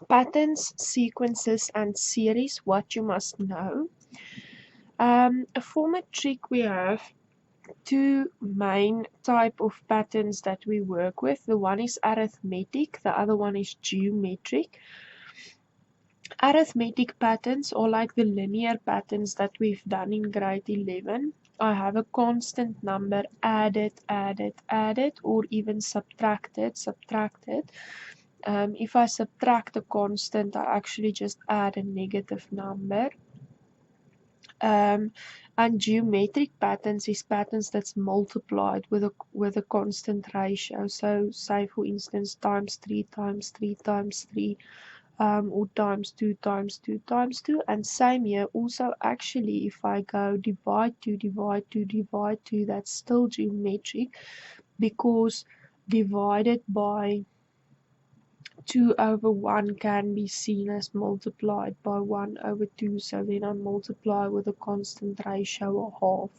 Patterns, sequences, and series, what you must know. For metric, we have two main type of patterns that we work with. The one is arithmetic, the other one is geometric. Arithmetic patterns are like the linear patterns that we've done in grade 11. I have a constant number added, or even subtracted. If I subtract a constant, I actually just add a negative number. And geometric patterns is patterns that's multiplied with a constant ratio. So say for instance times 3 times 3 times 3, or times 2 times 2 times 2. And same here also, actually, if I go divide 2 divide 2 divide 2, that's still geometric, because divided by 2 over 1 can be seen as multiplied by 1 over 2, so then I multiply with a constant ratio of half,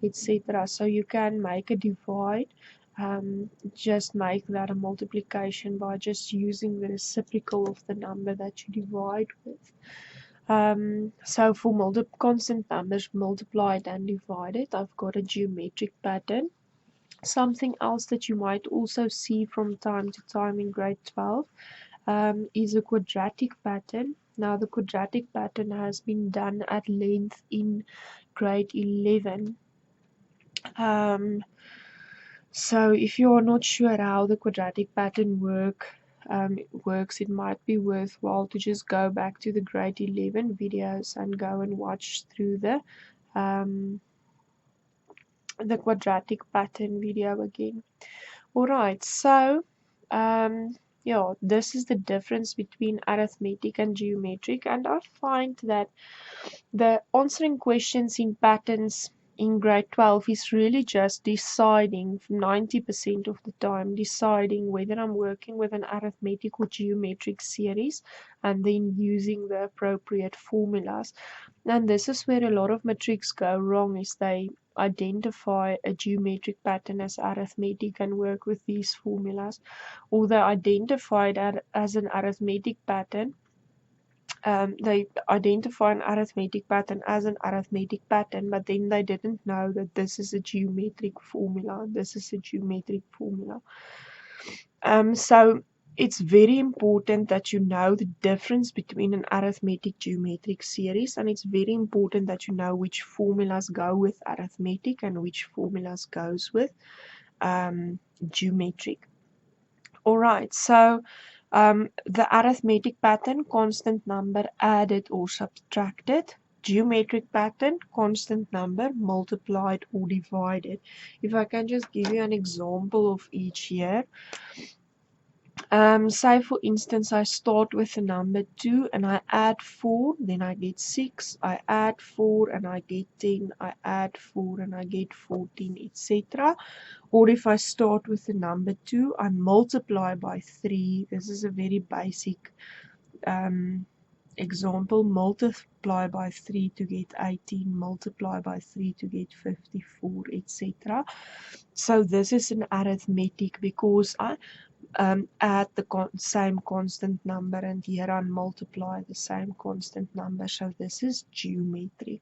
etc. So you can make a divide, just make that a multiplication by just using the reciprocal of the number that you divide with. So for constant numbers multiplied and divided, I've got a geometric pattern. Something else that you might also see from time to time in grade 12 is a quadratic pattern. Now the quadratic pattern has been done at length in grade 11. So if you're not sure how the quadratic pattern works, it might be worthwhile to just go back to the grade 11 videos and go and watch through the quadratic pattern video again. Alright, so yeah, this is the difference between arithmetic and geometric, and I find that the answering questions in patterns in grade 12 is really just deciding 90% of the time, deciding whether I'm working with an arithmetic or geometric series, and then using the appropriate formulas. And this is where a lot of matrics go wrong, is they identify a geometric pattern as arithmetic and work with these formulas, or they identify it as an arithmetic pattern. They identify an arithmetic pattern as an arithmetic pattern, but then they didn't know that this is a geometric formula. This is a geometric formula. So it's very important that you know the difference between an arithmetic geometric series, and it's very important that you know which formulas go with arithmetic and which formulas goes with geometric. Alright, so the arithmetic pattern, constant number added or subtracted. Geometric pattern, constant number multiplied or divided. If I can just give you an example of each here. Say for instance I start with the number 2 and I add 4, then I get 6, I add 4 and I get 10, I add 4 and I get 14, etc. Or if I start with the number 2, I multiply by 3. This is a very basic example. Multiply by 3 to get 18, multiply by 3 to get 54, etc. So this is an arithmetic, because I add the same constant number, and here I multiply the same constant number. So this is geometric.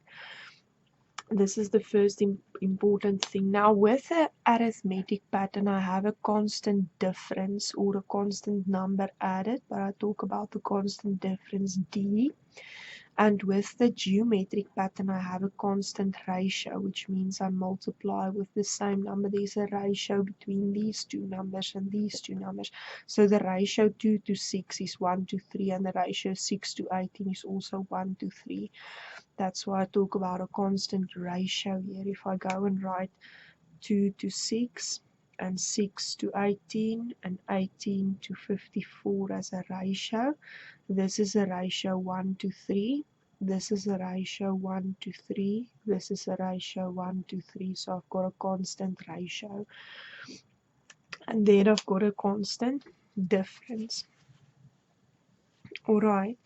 This is the first important thing. Now with the arithmetic pattern, I have a constant difference or a constant number added, but I talk about the constant difference D. And with the geometric pattern, I have a constant ratio, which means I multiply with the same number. There's a ratio between these two numbers and these two numbers. So the ratio 2 to 6 is 1 to 3, and the ratio 6 to 18 is also 1 to 3. That's why I talk about a constant ratio here. If I go and write 2 to 6 and 6 to 18 and 18 to 54 as a ratio, this is a ratio 1 to 3. This is a ratio 1 to 3. This is a ratio 1 to 3. So I've got a constant ratio. And then I've got a constant difference. Alright.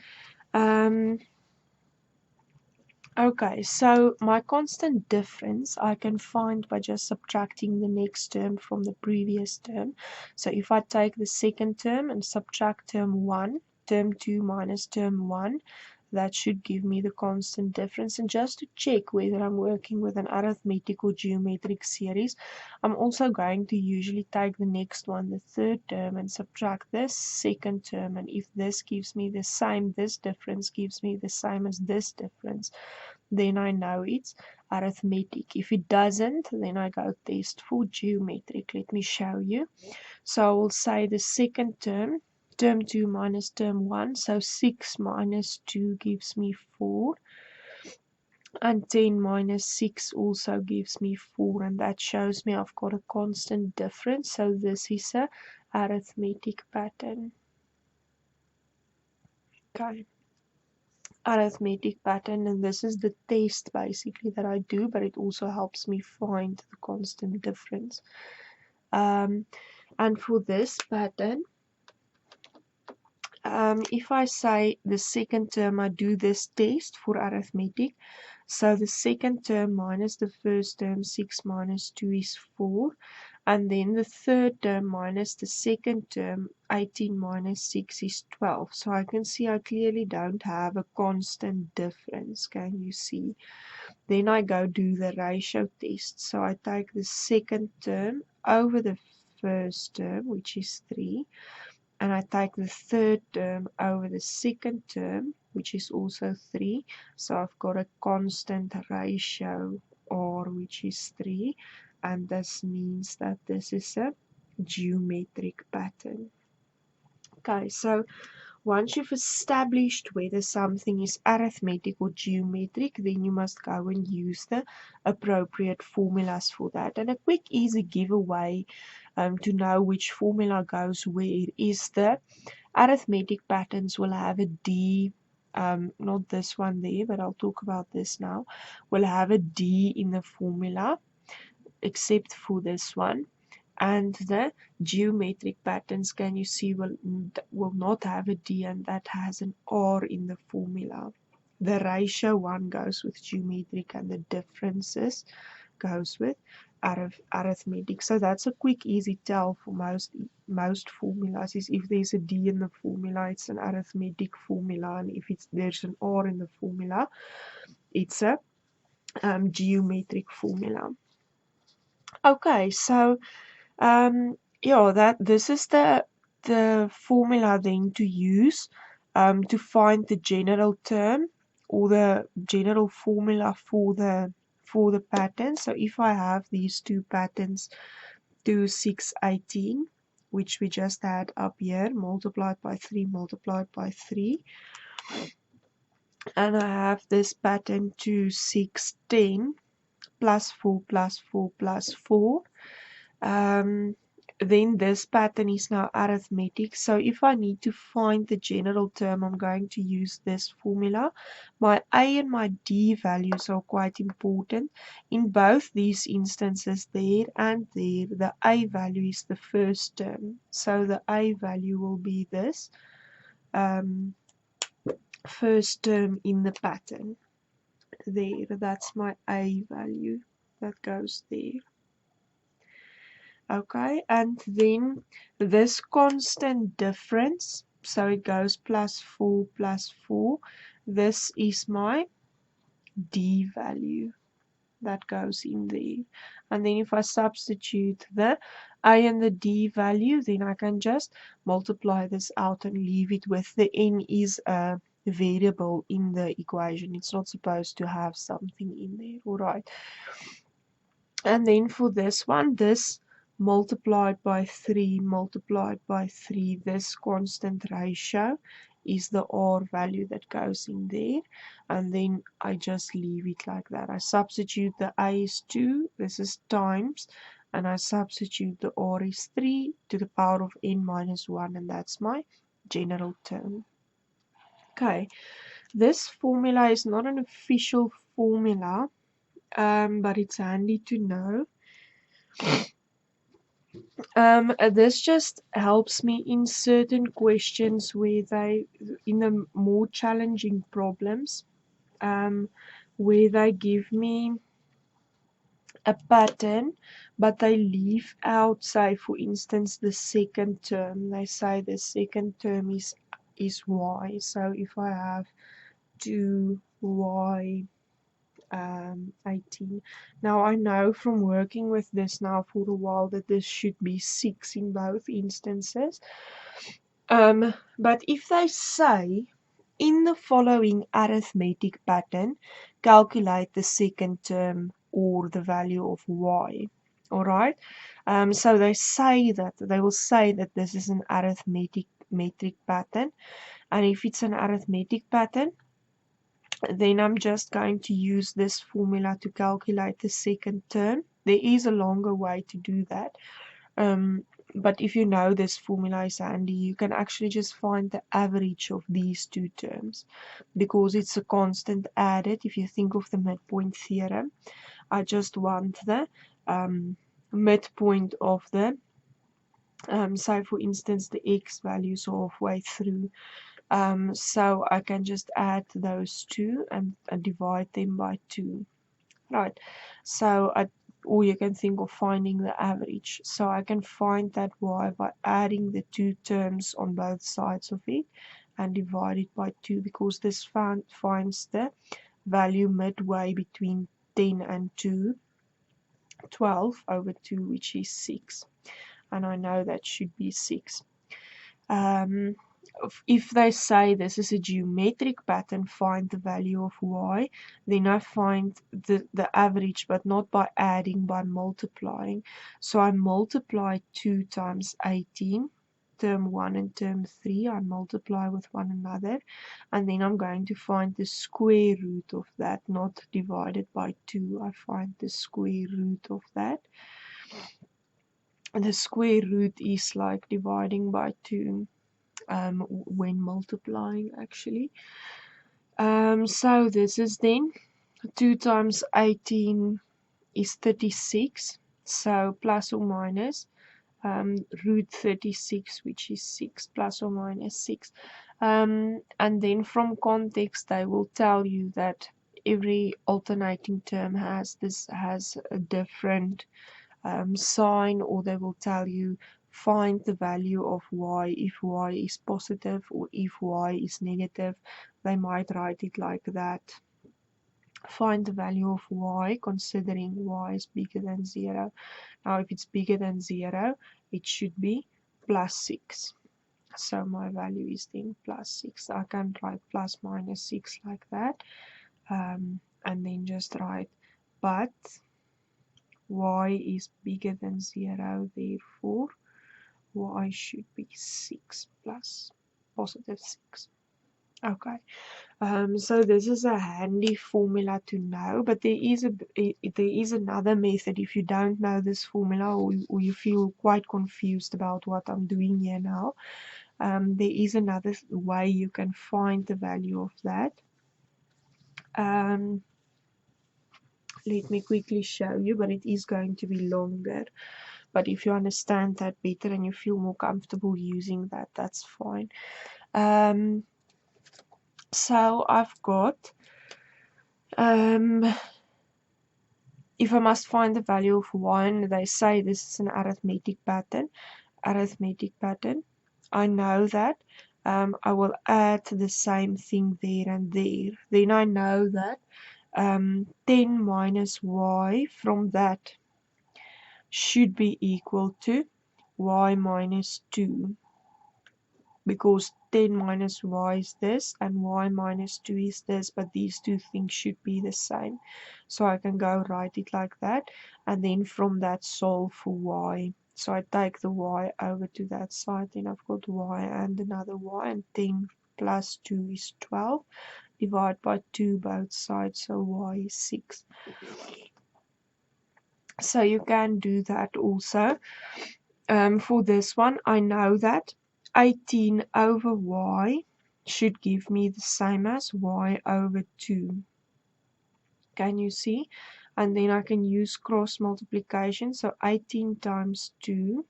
Okay, so my constant difference I can find by just subtracting the next term from the previous term. So if I take the second term and subtract term 1, term 2 minus term 1. That should give me the constant difference. And just to check whether I'm working with an arithmetic or geometric series, I'm also going to usually take the next one, the third term, and subtract this second term. And if this gives me the same, this difference gives me the same as this difference, then I know it's arithmetic. If it doesn't, then I go test for geometric. Let me show you. So I will say the second term, term 2 minus term 1, so 6 minus 2 gives me 4, and 10 minus 6 also gives me 4, and that shows me I've got a constant difference, so this is a arithmetic pattern. Okay, arithmetic pattern, and this is the test basically that I do, but it also helps me find the constant difference. And for this pattern, if I say the second term, I do this test for arithmetic. So the second term minus the first term, 6 minus 2 is 4. And then the third term minus the second term, 18 minus 6 is 12. So I can see I clearly don't have a constant difference. Can you see? Then I go do the ratio test. So I take the second term over the first term, which is 3. And I take the third term over the second term, which is also 3. So I've got a constant ratio R, which is 3. And this means that this is a geometric pattern. Okay, so once you've established whether something is arithmetic or geometric, then you must go and use the appropriate formulas for that. And a quick, easy giveaway to know which formula goes where is the arithmetic patterns will have a D, not this one there, but I'll talk about this now, will have a D in the formula, except for this one. And the geometric patterns, can you see, will not have a D, and that has an R in the formula. The ratio one goes with geometric, and the differences goes with arithmetic. So that's a quick, easy tell for most formulas. Is if there's a D in the formula, it's an arithmetic formula, and if there's an R in the formula, it's a geometric formula. Okay, so yeah, this is the formula then to use to find the general term or the general formula for the pattern. So if I have these two patterns, 2, 6, 18, which we just had up here, multiplied by 3, multiplied by 3, and I have this pattern 2, 6, 10, plus 4, plus 4, plus 4, then this pattern is now arithmetic. So if I need to find the general term, I'm going to use this formula. My A and my D values are quite important. In both these instances, there and there, the A value is the first term. So the A value will be this first term in the pattern. There, that's my A value. That goes there. Okay, and then this constant difference, so it goes plus 4, plus 4. This is my D value that goes in there. And then if I substitute the A and the D value, then I can just multiply this out and leave it with the N is a variable in the equation. It's not supposed to have something in there, all right. And then for this one, this multiplied by 3, multiplied by 3, this constant ratio is the R value that goes in there. And then I just leave it like that. I substitute the A is 2, this is times, and I substitute the R is 3 to the power of n minus 1, and that's my general term. Okay, this formula is not an official formula, but it's handy to know. This just helps me in certain questions where in the more challenging problems, where they give me a pattern, but they leave out, say, for instance, the second term. They say the second term is is y. So if I have 2y 18. Now I know from working with this now for a while that this should be 6 in both instances. But if they say in the following arithmetic pattern, calculate the second term or the value of y. Alright? So they will say that this is an arithmetic metric pattern. And if it's an arithmetic pattern, then I'm just going to use this formula to calculate the second term. There is a longer way to do that. But if you know this formula is handy, you can actually just find the average of these two terms because it's a constant added. If you think of the midpoint theorem, I just want the midpoint of the, say for instance, the x values halfway through. So I can just add those two and divide them by 2. Right. So or you can think of finding the average. So I can find that y by adding the two terms on both sides of it and divide it by 2 because this finds the value midway between 10 and 2, 12 over 2, which is 6. And I know that should be 6. If they say this is a geometric pattern, find the value of y, then I find the average, but not by adding, by multiplying. So I multiply 2 times 18, term 1 and term 3, I multiply with one another, and then I'm going to find the square root of that, not divided by 2. I find the square root of that. And the square root is like dividing by 2. When multiplying actually. So this is then 2 times 18 is 36. So plus or minus root 36, which is 6, plus or minus 6. And then from context, they will tell you that every alternating term has a different sign, or they will tell you find the value of y if y is positive or if y is negative. They might write it like that. Find the value of y considering y is bigger than 0. Now if it's bigger than 0, it should be plus 6. So my value is then plus 6. I can write plus minus 6 like that. And then just write but y is bigger than 0, therefore y should be 6 plus positive 6. Okay, so this is a handy formula to know, but there is another method if you don't know this formula, or you feel quite confused about what I'm doing here now. There is another way you can find the value of that. Let me quickly show you, but it is going to be longer. But if you understand that better and you feel more comfortable using that, that's fine. So I've got, if I must find the value of y, and they say this is an arithmetic pattern, I know that I will add the same thing there and there. Then I know that 10 minus y from that should be equal to y minus 2, because 10 minus y is this and y minus 2 is this, but these two things should be the same. So I can go write it like that, and then from that solve for y. So I take the y over to that side, then I've got y and another y, and 10 plus 2 is 12. Divide by 2 both sides, so y is 6. So you can do that also. For this one, I know that 18 over y should give me the same as y over 2. Can you see? And then I can use cross multiplication. So 18 times 2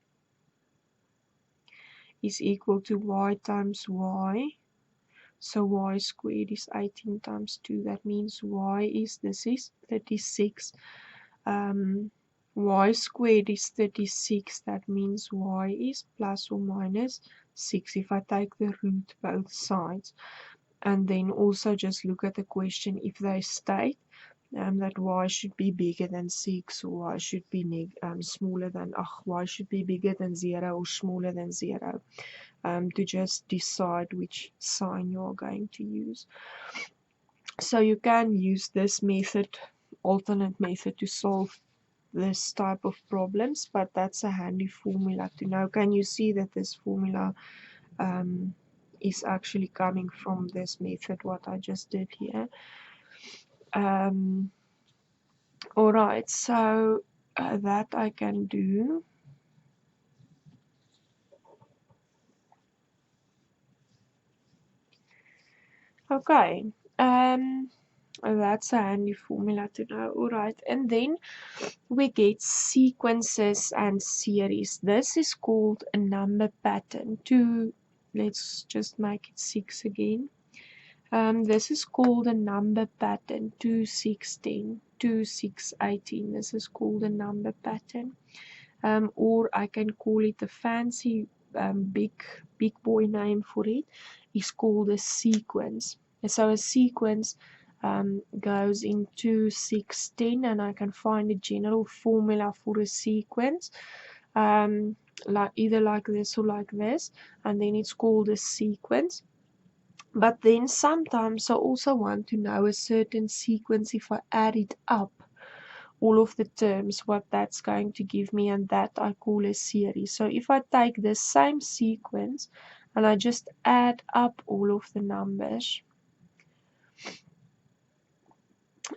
is equal to y times y. So y squared is 18 times 2. That means this is 36. Y squared is 36. That means y is plus or minus 6 if I take the root both sides. And then also just look at the question if they state that y should be bigger than 6 or y should be smaller than, y should be bigger than 0 or smaller than 0, to just decide which sign you are going to use. So you can use this method, alternate method, to solve this type of problems, but that's a handy formula to know. Can you see that this formula is actually coming from this method, what I just did here? Alright, so that I can do. Okay, that's a handy formula to know. Alright, and then we get sequences and series. This is called a number pattern. Let's just make it 6 again. This is called a number pattern. 2, 6, 10, 2, 6, 18. This is called a number pattern. Or I can call it a fancy big boy name for it is called a sequence. And so a sequence goes in 2, 6, 10, and I can find a general formula for a sequence, like either like this or like this, and then it's called a sequence. But then sometimes I also want to know a certain sequence if I add it up, all of the terms, what that's going to give me, and that I call a series. So if I take the same sequence and I just add up all of the numbers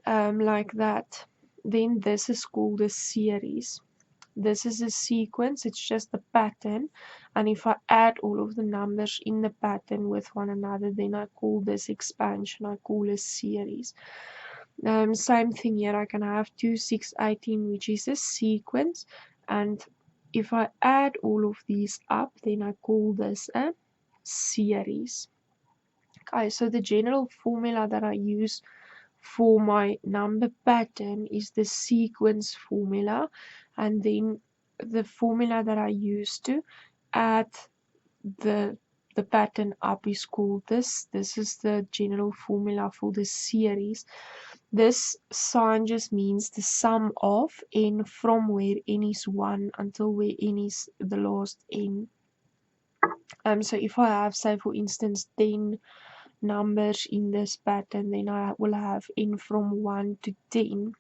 like that, then this is called a series. This is a sequence, it's just a pattern, and if I add all of the numbers in the pattern with one another, then I call this expansion, I call a series. Same thing here, I can have 2, 6, 18, which is a sequence, and if I add all of these up, then I call this a series. Okay, so the general formula that I use for my number pattern is the sequence formula, and then the formula that I use to add the pattern up is called this. This is the general formula for the series. This sign just means the sum of n from where n is 1 until where n is the last n. So if I have, say for instance, 10 numbers in this pattern, then I will have n from 1 to 10.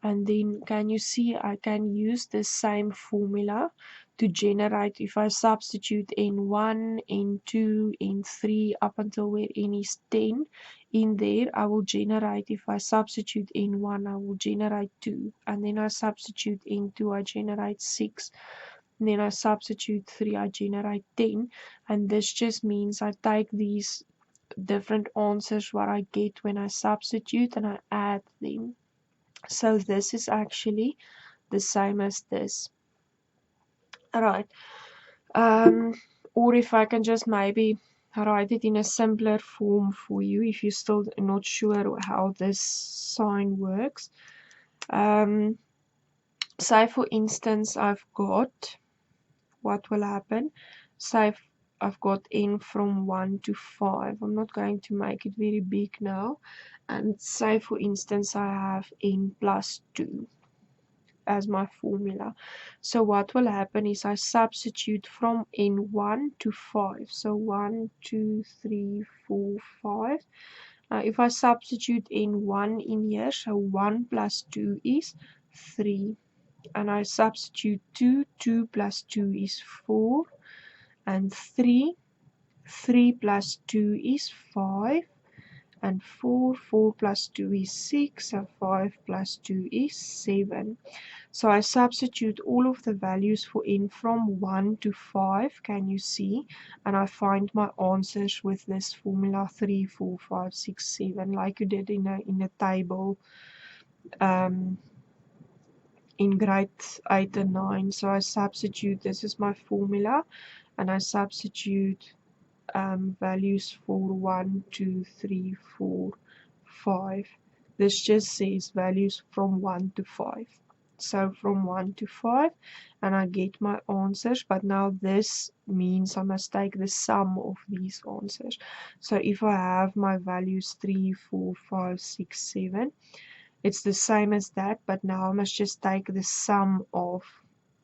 And then can you see I can use the same formula to generate, if I substitute n1, n2, n3 up until where n is 10 in there, I will generate, if I substitute n1, I will generate 2, and then I substitute n2, I generate 6, and then I substitute 3, I generate 10. And this just means I take these different answers what I get when I substitute and I add them. So this is actually the same as this. Alright. Or if I can just maybe write it in a simpler form for you, if you're still not sure how this sign works. Say for instance I've got, what will happen? Say I've got n from 1 to 5. I'm not going to make it very big now. And say for instance I have n plus 2 as my formula. So what will happen is I substitute from n1 to 5. So 1, 2, 3, 4, 5. If I substitute n1 in here, so 1 plus 2 is 3. And I substitute 2, 2 plus 2 is 4. And 3 plus 2 is 5. And 4 plus 2 is 6. And 5 plus 2 is 7. So I substitute all of the values for n from 1 to 5, can you see? And I find my answers with this formula 3, 4, 5, 6, 7, like you did in a table in grade 8 and 9. So I substitute, this is my formula, and I substitute values for 1, 2, 3, 4, 5. This just says values from 1 to 5. So from 1 to 5, and I get my answers, but now this means I must take the sum of these answers. So if I have my values 3, 4, 5, 6, 7, it's the same as that, but now I must just take the sum of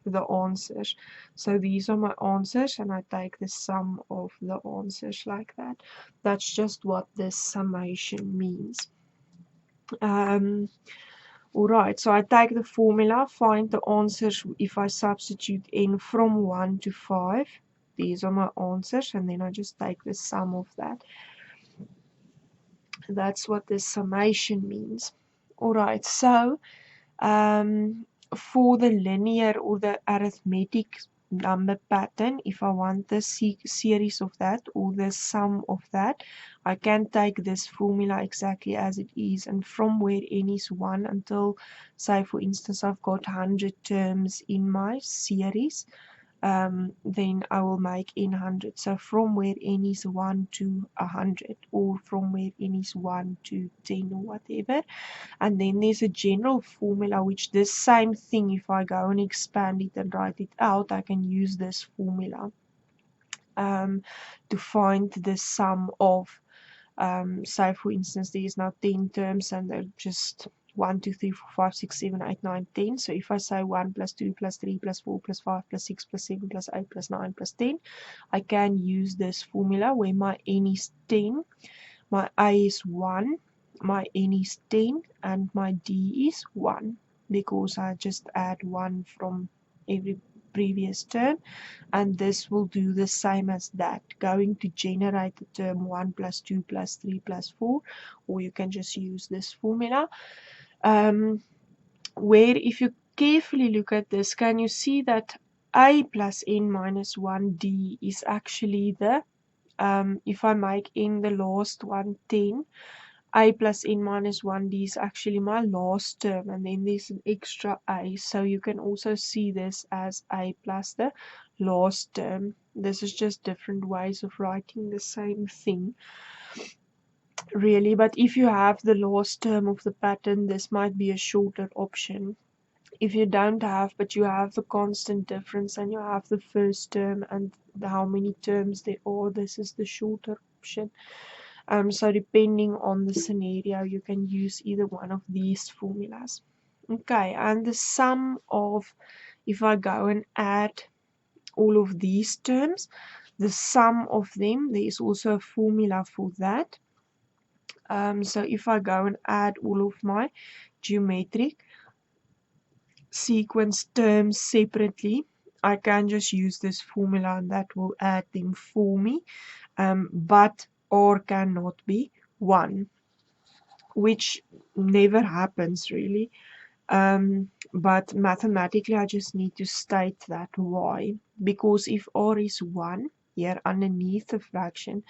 the answers. So these are my answers, and I take the sum of the answers like that. That's just what this summation means. Alright, so I take the formula, find the answers if I substitute in from 1 to 5. These are my answers, and then I just take the sum of that. That's what this summation means. Alright, so for the linear or the arithmetic number pattern, if I want the series of that or the sum of that, I can take this formula exactly as it is, and from where n is 1 until, say for instance, I've got 100 terms in my series, then I will make n 100. So from where n is 1 to 100, or from where n is 1 to 10 or whatever. And then there's a general formula, which this same thing, if I go and expand it and write it out, I can use this formula to find the sum of, say for instance, there is now 10 terms, and they're just 1, 2, 3, 4, 5, 6, 7, 8, 9, 10. So if I say 1 plus 2 plus 3 plus 4 plus 5 plus 6 plus 7 plus 8 plus 9 plus 10, I can use this formula where my n is 10, my a is 1, my n is 10, and my d is 1, because I just add 1 from every previous term, and this will do the same as that, going to generate the term 1 plus 2 plus 3 plus 4, or you can just use this formula. Where if you carefully look at this, can you see that a plus n minus 1d is actually the, if I make n the last one 10, a plus n minus 1d is actually my last term, and then there's an extra a, so you can also see this as a plus the last term. This is just different ways of writing the same thing, really. But if you have the last term of the pattern, this might be a shorter option. If you don't have, but you have the constant difference and you have the first term and how many terms there are, this is the shorter option. So depending on the scenario, you can use either one of these formulas. Okay, and the sum of, if I go and add all of these terms, the sum of them, there is also a formula for that. So if I go and add all of my geometric sequence terms separately, I can just use this formula and that will add them for me. But R cannot be 1, which never happens really. But mathematically I just need to state that why. Because if R is 1 here underneath the fraction,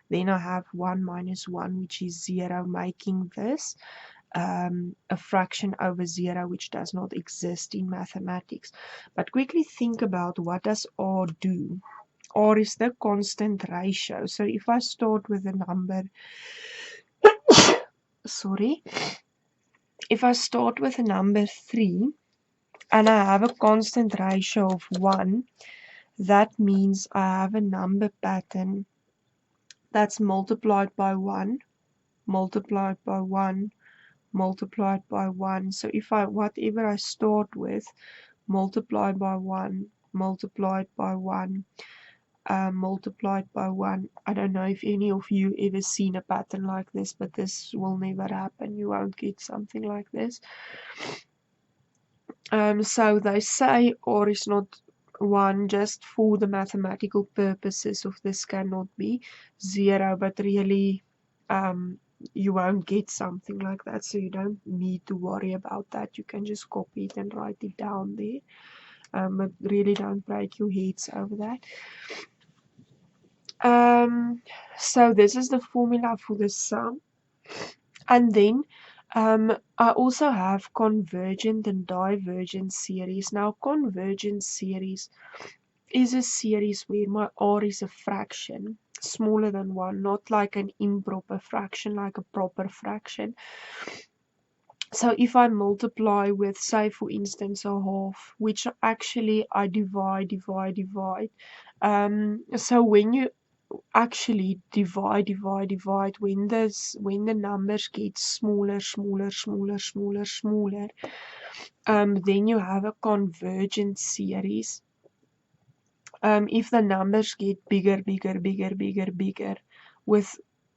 then I have 1 minus 1, which is 0, making this a fraction over 0, which does not exist in mathematics. But quickly think about, what does R do? R is the constant ratio. So if I start with a number, sorry, if I start with a number 3 and I have a constant ratio of 1, that means I have a number pattern that's multiplied by 1, multiplied by 1, multiplied by 1. So if whatever I start with, multiplied by 1, multiplied by 1, multiplied by 1. I don't know if any of you ever seen a pattern like this, but this will never happen. You won't get something like this. So they say R is not 1 just for the mathematical purposes of this cannot be 0, but really you won't get something like that, so you don't need to worry about that. You can just copy it and write it down there, but really don't break your heads over that. So this is the formula for the sum, and then I also have convergent and divergent series. Now convergent series is a series where my R is a fraction smaller than 1, not like an improper fraction, like a proper fraction. So if I multiply with, say, for instance, a half, which actually I divide. So when you actually divide, when the numbers get smaller, then you have a convergent series. If the numbers get bigger,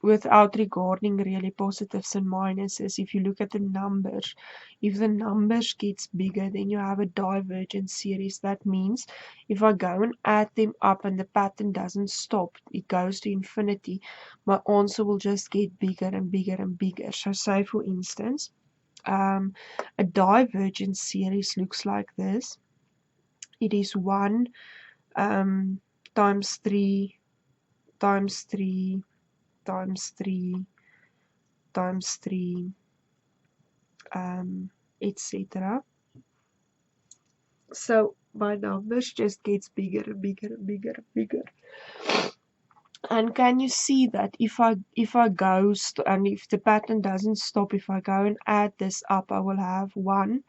without regarding really positives and minuses, if you look at the numbers, if the numbers gets bigger, then you have a divergent series. That means if I go and add them up and the pattern doesn't stop, it goes to infinity, my answer will just get bigger and bigger. So say for instance, a divergent series looks like this. It is 1 times 3 times 3 times 3 times 3, etc. So my numbers just gets bigger and bigger. And can you see that if I go and if the pattern doesn't stop, if I go and add this up, I will have 1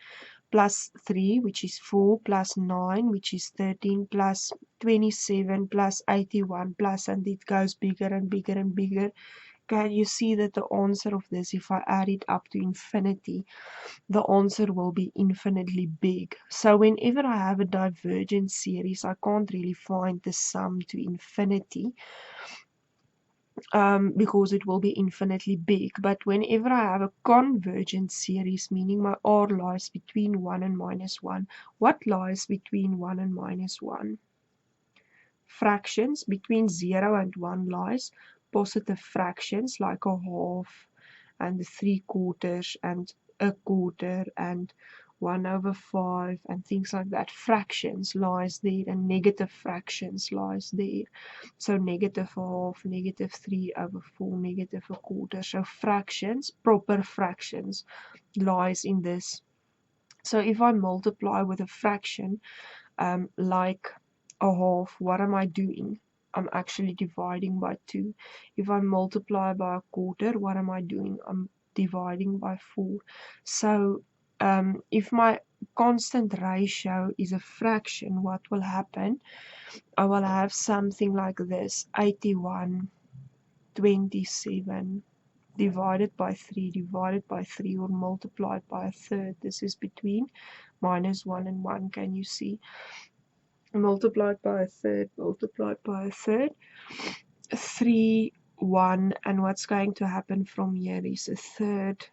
plus 3, which is 4, plus 9, which is 13, plus 27, plus 81, plus, and it goes bigger and bigger. Can you see that the answer of this, if I add it up to infinity, the answer will be infinitely big. So whenever I have a divergent series, I can't really find the sum to infinity, because it will be infinitely big. But whenever I have a convergent series, meaning my R lies between 1 and -1, what lies between 1 and -1? Fractions. Between 0 and 1 lies positive fractions like a half and 3/4 and a quarter and 1/5 and things like that. Fractions lies there, and negative fractions lies there. So negative a half, negative 3/4, negative a quarter. So fractions, proper fractions, lies in this. So if I multiply with a fraction, like a half, what am I doing? I'm actually dividing by 2. If I multiply by a quarter, what am I doing? I'm dividing by 4. So if my constant ratio is a fraction, what will happen? I will have something like this: 81/27 divided by 3 or multiplied by a third. This is between -1 and 1. Can you see? Multiplied by a third, 3, 1, and what's going to happen from here is a third,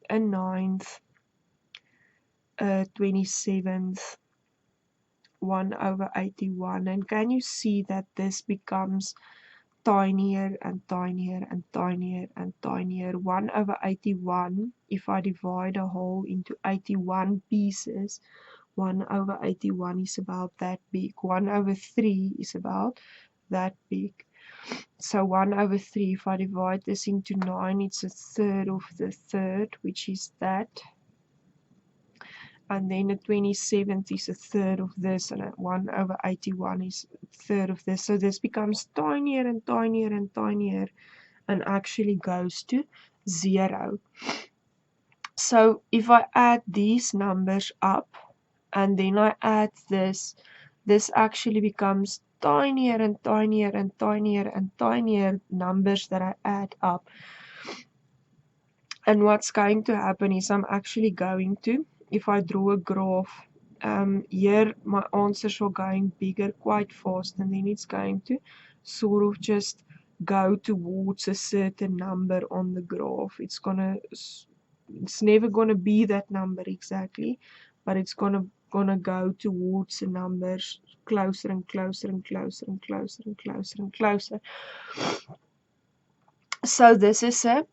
a ninth, a 27th, 1/81. And can you see that this becomes tinier and tinier and tinier and tinier? 1/81, if I divide a whole into 81 pieces, 1/81 is about that big. 1/3 is about that big. So 1/3, if I divide this into 9, it's a third of the third, which is that. And then a 27th is a third of this, and a 1/81 is a third of this. So this becomes tinier and tinier and tinier, and actually goes to 0. So if I add these numbers up, and then I add this actually becomes tinier and tinier and tinier and tinier numbers that I add up. And what's going to happen is I'm actually going to, if I draw a graph, here my answers are going bigger quite fast, and then it's going to sort of just go towards a certain number on the graph. It's never gonna be that number exactly, but it's gonna go towards the numbers closer and closer and closer and closer and closer and closer. So this is a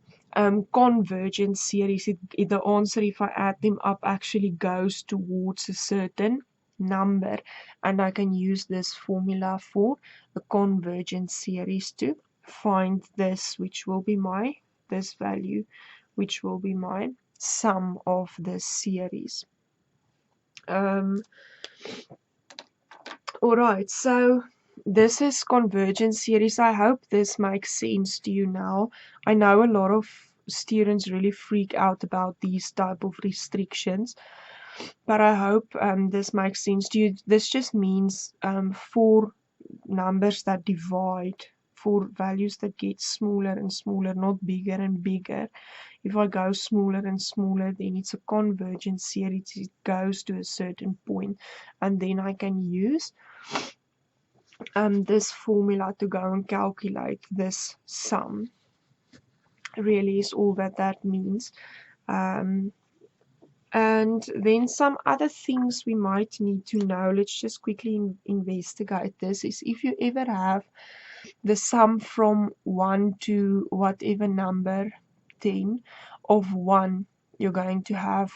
convergent series. The answer, if I add them up, actually goes towards a certain number, and I can use this formula for the convergent series to find this, which will be this value, which will be my sum of this series. Alright, so this is convergent series. I hope this makes sense to you now. I know a lot of students really freak out about these type of restrictions. But I hope this makes sense to you. This just means for numbers that divide, for values that get smaller and smaller, not bigger and bigger. If I go smaller and smaller, then it's a convergent series. It goes to a certain point, and then I can use this formula to go and calculate this sum. Really is all that means. And then some other things we might need to know. Let's just quickly investigate this. Is if you ever have the sum from 1 to whatever number, 10, of 1, you're going to have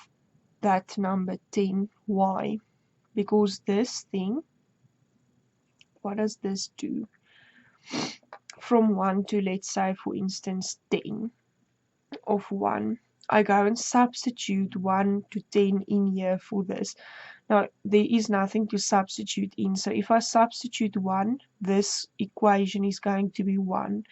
that number 10. Why? Because this thing, what does this do? From 1 to, let's say, for instance, 10 of 1. I go and substitute 1 to 10 in here for this. Now, there is nothing to substitute in. So if I substitute 1, this equation is going to be 1.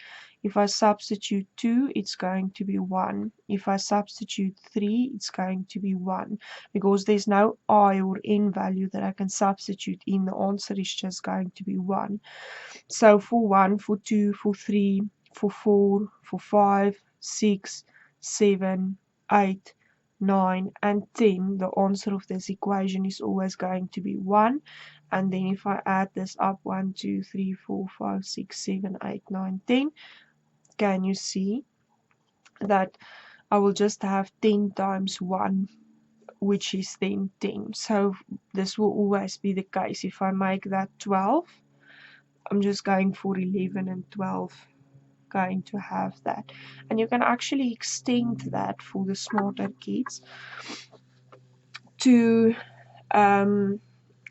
If I substitute 2, it's going to be 1. If I substitute 3, it's going to be 1. Because there's no I or N value that I can substitute in. The answer is just going to be 1. So for 1, for 2, for 3, for 4, for 5, 6, 7, 8, 9, and 10, the answer of this equation is always going to be 1. And then if I add this up, 1, 2, 3, 4, 5, 6, 7, 8, 9, 10, can you see that I will just have 10 times 1, which is then 10. So this will always be the case. If I make that 12, I'm just going for 11 and 12. Going to have that, and you can actually extend that for the smarter kids to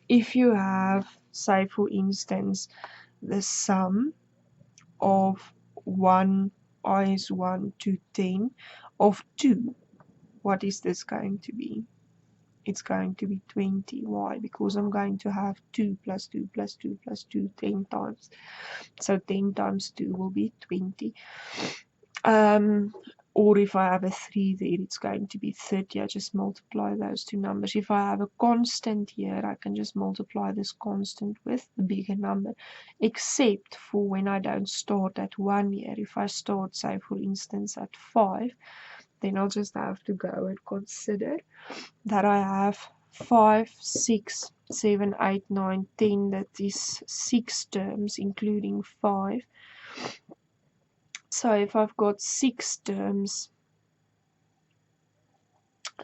if you have, say for instance, the sum of 1 is 1 to 10 of 2, what is this going to be? It's going to be 20. Why? Because I'm going to have 2 plus 2 plus 2 plus 2 10 times. So 10 times 2 will be 20. Or if I have a 3 there, it's going to be 30. I just multiply those two numbers. If I have a constant here, I can just multiply this constant with the bigger number, except for when I don't start at 1 here. If I start, say, for instance, at 5, then I'll just have to go and consider that I have 5, 6, 7, 8, 9, 10. That is 6 terms, including 5. So if I've got 6 terms,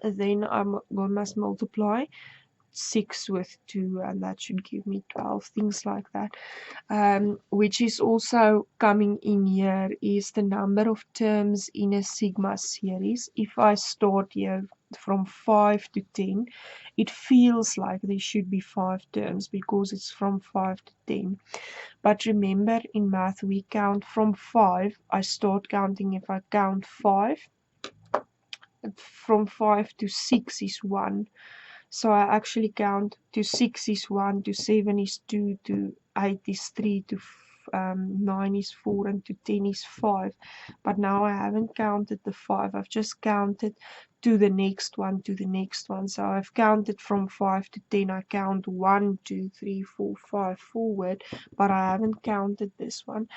then I must multiply 6 with 2, and that should give me 12, things like that. Which is also coming in here is the number of terms in a sigma series. If I start here from 5 to 10, it feels like there should be 5 terms because it's from 5 to 10. But remember, in math we count from 5. I start counting if I count 5. From 5 to 6 is 1. So I actually count to 6 is 1, to 7 is 2, to 8 is 3, to 9 is 4, and to 10 is 5. But now I haven't counted the 5. I've just counted to the next one, to the next one. So I've counted from 5 to 10. I count 1, 2, 3, 4, 5 forward, but I haven't counted this one.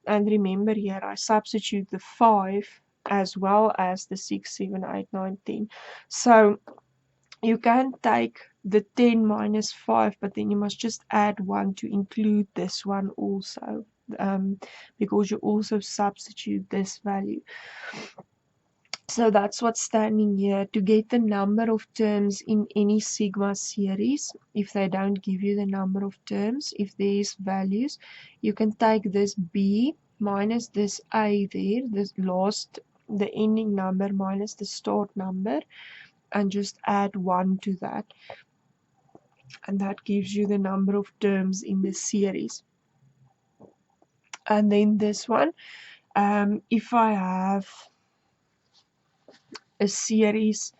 And remember here, I substitute the 5 as well as the 6, 7, 8, 9, 10. So you can take the 10 minus 5, but then you must just add 1 to include this one also, because you also substitute this value. So that's what's standing here. To get the number of terms in any sigma series, if they don't give you the number of terms, if there's values, you can take this b minus this a there, the ending number minus the start number, and just add 1 to that, and that gives you the number of terms in the series. And then this one, if I have a series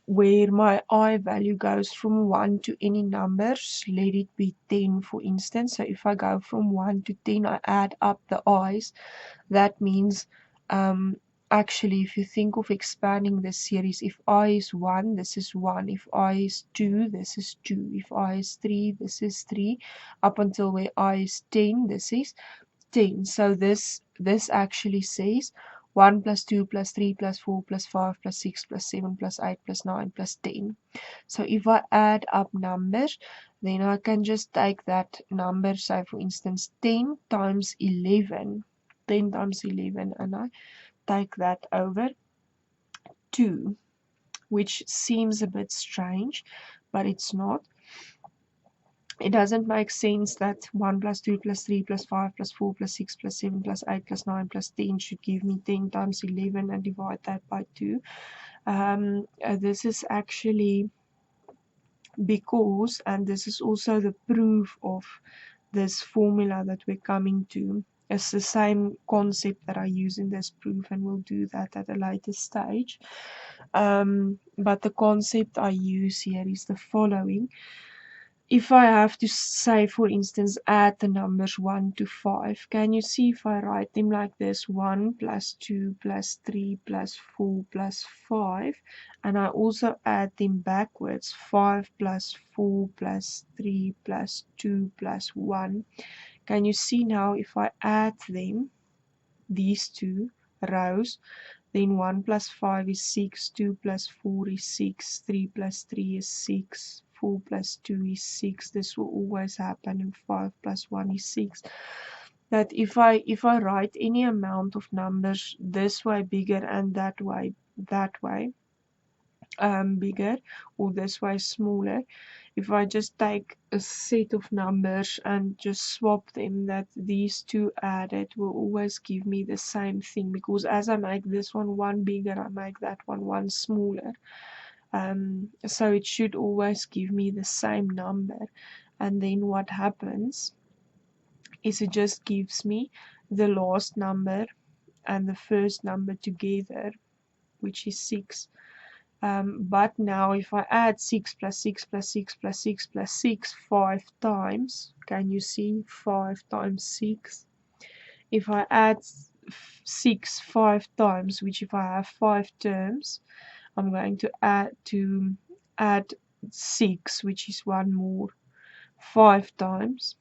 where my I value goes from 1 to any numbers, let it be 10 for instance. So if I go from 1 to 10, I add up the i's. That means actually, if you think of expanding this series, if I is 1, this is 1. If I is 2, this is 2. If I is 3, this is 3. Up until where I is 10, this is 10. So this actually says 1 plus 2 plus 3 plus 4 plus 5 plus 6 plus 7 plus 8 plus 9 plus 10. So if I add up numbers, then I can just take that number, say for instance 10 times 11. 10 times 11, and I take that over 2, which seems a bit strange, but it's not. It doesn't make sense that 1 plus 2 plus 3 plus 5 plus 4 plus 6 plus 7 plus 8 plus 9 plus 10 should give me 10 times 11 and divide that by 2. This is actually because, and this is also the proof of this formula that we're coming to. It's the same concept that I use in this proof, and we'll do that at a later stage. But the concept I use here is the following. If I have to say, for instance, add the numbers 1 to 5, can you see if I write them like this? 1 plus 2 plus 3 plus 4 plus 5, and I also add them backwards, 5 plus 4 plus 3 plus 2 plus 1. Can you see now if I add them, these two rows, then 1 plus 5 is 6, 2 plus 4 is 6, 3 plus 3 is 6, 4 plus 2 is 6. This will always happen, and 5 plus 1 is 6. That if I write any amount of numbers this way bigger and that way bigger, or this way smaller, if I just take a set of numbers and just swap them, that these two added will always give me the same thing, because as I make this one bigger, I make that one smaller. So it should always give me the same number. And then what happens is it just gives me the last number and the first number together, which is 6. But now if I add 6 plus 6 plus 6 plus 6 plus 6 5 times, can you see 5 times 6? If I add 6 5 times, which if I have 5 terms, I'm going to add 6, which is one more, 5 times.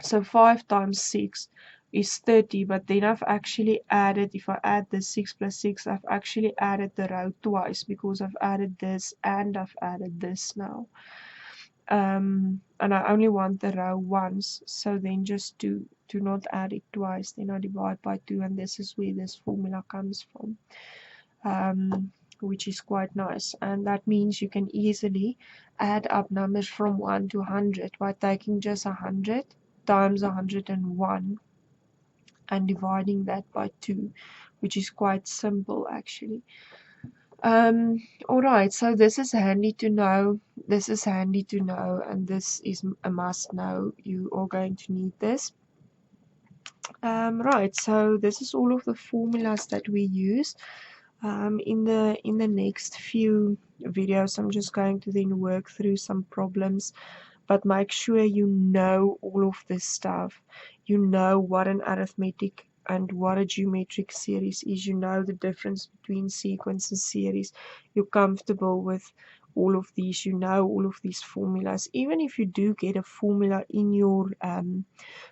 So 5 times 6 is 30, but then I've actually added, if I add the 6 plus 6, I've actually added the row twice, because I've added this and I've added this now. And I only want the row once, so then just to not add it twice, then I divide by 2, and this is where this formula comes from, which is quite nice. And that means you can easily add up numbers from 1 to 100 by taking just 100 times 101 and dividing that by 2, which is quite simple actually. Alright, so this is handy to know. This is handy to know, and this is a must know. You are going to need this. Right, so this is all of the formulas that we use. In the next few videos, I'm just going to then work through some problems, but make sure you know all of this stuff. You know what an arithmetic and what a geometric series is. You know the difference between sequence and series. You're comfortable with all of these. You know all of these formulas. Even if you do get a formula in your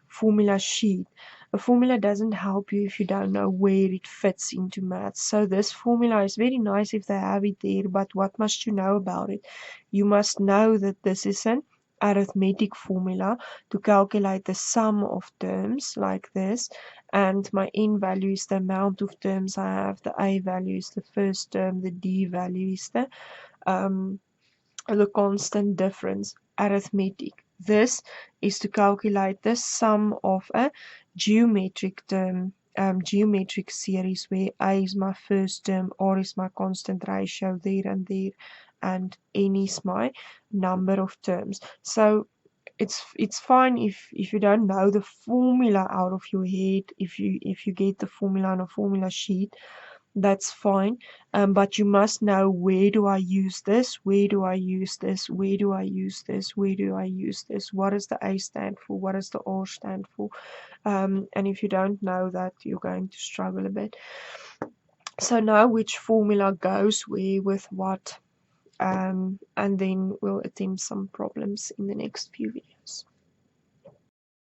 formula sheet, a formula doesn't help you if you don't know where it fits into maths. So this formula is very nice if they have it there, but what must you know about it? You must know that this is an arithmetic formula to calculate the sum of terms like this, and my n value is the amount of terms I have, the a value is the first term, the d value is the constant difference. Arithmetic, this is to calculate the sum of a geometric term, geometric series, where a is my first term, r is my constant ratio there, and n is my number of terms. So it's fine if you don't know the formula out of your head. If you get the formula on a formula sheet, that's fine, but you must know, where do I use this, where do I use this, where do I use this, where do I use this, what does the a stand for, what does the r stand for, and if you don't know that, you're going to struggle a bit. So now which formula goes where with what, and then we'll attempt some problems in the next few videos.